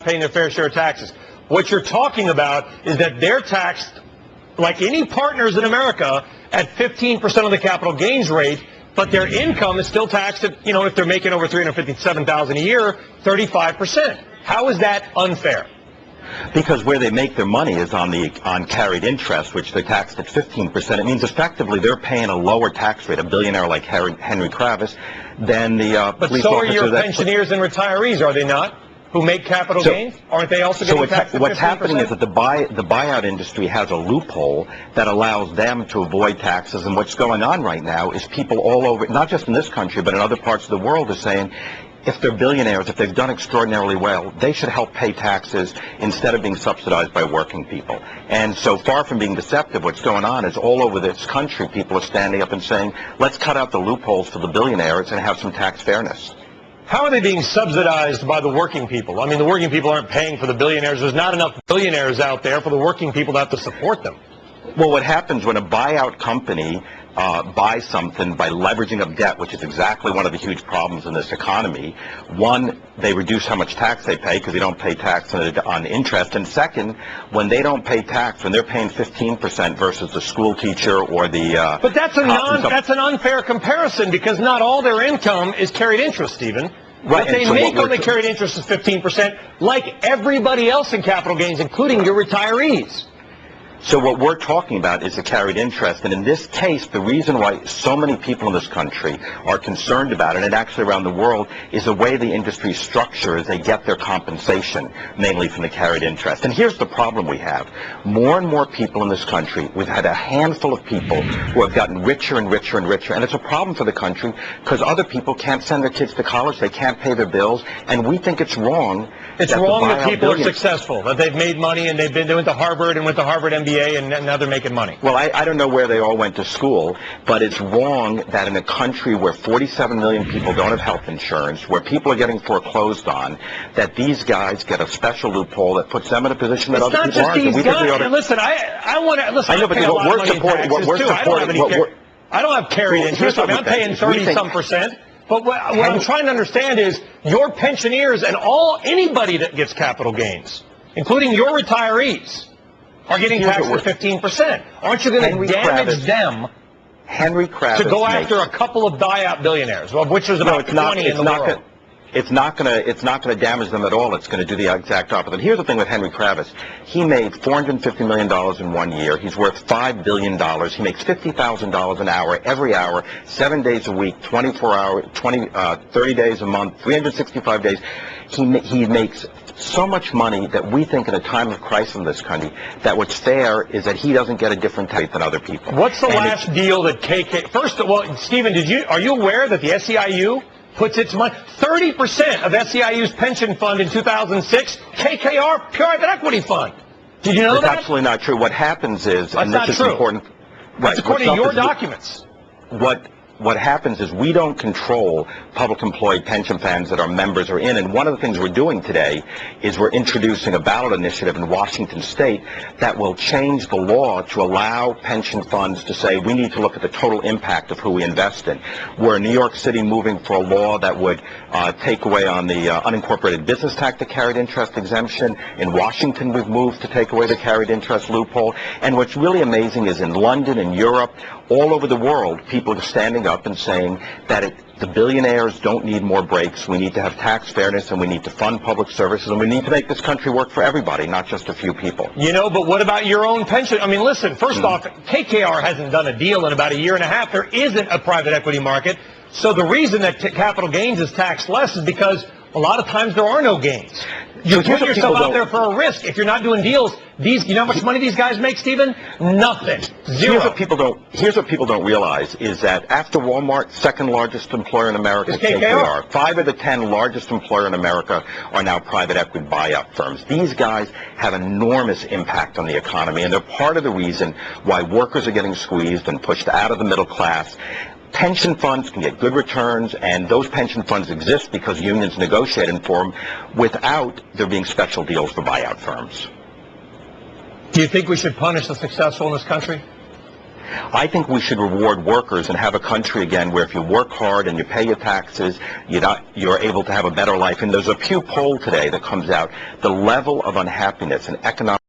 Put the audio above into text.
paying their fair share of taxes. What you're talking about is that they're taxed like any partners in America at 15% of the capital gains rate, but their income is still taxed at, if they're making over $357,000 a year, 35%. How is that unfair? Because where they make their money is on carried interest, which they're taxed at 15%. It means effectively they're paying a lower tax rate, a billionaire like Henry Kravis, than the police officer. But so are your pensioners and retirees, are they not? Who make capital gains? Aren't they also getting taxed at 15%? What's happening is that the buyout industry has a loophole that allows them to avoid taxes. And what's going on right now is people all over, not just in this country, but in other parts of the world, are saying, if they're billionaires, if they've done extraordinarily well, they should help pay taxes instead of being subsidized by working people. And so far from being deceptive, what's going on is all over this country, people are standing up and saying, let's cut out the loopholes for the billionaires and have some tax fairness. How are they being subsidized by the working people? I mean, the working people aren't paying for the billionaires. There's not enough billionaires out there for the working people to have to support them. Well, what happens when a buyout company buys something by leveraging up debt, which is exactly one of the huge problems in this economy. One, they reduce how much tax they pay because they don't pay tax on interest. And second, when they don't pay tax, when they're paying 15% versus the school teacher or the... But that's an unfair comparison because not all their income is carried interest, Stephen. Right. What they make on the carried interest is 15%, like everybody else in capital gains, including your retirees. So what we're talking about is the carried interest, and in this case, the reason why so many people in this country are concerned about it, and actually around the world, is the way the industry structures, they get their compensation, mainly from the carried interest. And here's the problem we have. More and more people in this country, we've had a handful of people who have gotten richer and richer and richer, and it's a problem for the country because other people can't send their kids to college, they can't pay their bills, and we think it's wrong. It's wrong that people are successful, that they've made money and they went to Harvard and went to Harvard MBA and now they're making money. Well, I don't know where they all went to school, but it's wrong that in a country where 47 million people don't have health insurance, where people are getting foreclosed on, that these guys get a special loophole that puts them in a position that other people aren't. It's not just these guys. Listen, I want to listen. I know, but we're supporting. I don't have carried interest. I'm paying 30-some%. But what I'm trying to understand is your pensioners and anybody that gets capital gains, including your retirees, are getting taxed at 15%. Aren't you going to damage them to go after a couple of buyout billionaires, of which there's about 20 in the world? It's not going to damage them at all. It's going to do the exact opposite. Here's the thing with Henry Kravis. He made $450 million in 1 year. He's worth $5 billion. He makes $50,000 an hour, every hour, 7 days a week, 24 hours, 30 days a month, 365 days. He makes so much money that we think in a time of crisis in this country that what's fair is that he doesn't get a different rate than other people. What's the last deal that First of all, Stephen, are you aware that the SEIU puts its money, 30% of SEIU's pension fund in 2006, KKR, private equity fund. Did you know that? That's absolutely not true. What happens is, and this is important. That's according to your documents. What happens is we don't control public employed pension funds that our members are in. And one of the things we're doing today is we're introducing a ballot initiative in Washington State that will change the law to allow pension funds to say we need to look at the total impact of who we invest in. We're in New York City moving for a law that would take away on the unincorporated business tax the carried interest exemption. In Washington, we've moved to take away the carried interest loophole. And what's really amazing is in London and Europe, all over the world, people are standing up and saying that the billionaires don't need more breaks. We need to have tax fairness, and we need to fund public services, and we need to make this country work for everybody, not just a few people. But what about your own pension? I mean, listen, first off, KKR hasn't done a deal in about a year and a half. There isn't a private equity market. So the reason that capital gains is taxed less is because a lot of times there are no gains. You put yourself out there for a risk. If you're not doing deals, you know how much money these guys make, Stephen? Nothing. Zero. Here's what people don't realize is that after Walmart, second largest employer in America is KKR. 5 of the 10 largest employer in America are now private equity buyout firms. These guys have enormous impact on the economy, and they're part of the reason why workers are getting squeezed and pushed out of the middle class. Pension funds can get good returns, and those pension funds exist because unions negotiated for them without there being special deals for buyout firms. Do you think we should punish the successful in this country? I think we should reward workers and have a country again where if you work hard and you pay your taxes, you're able to have a better life. And there's a Pew poll today that comes out, the level of unhappiness and economic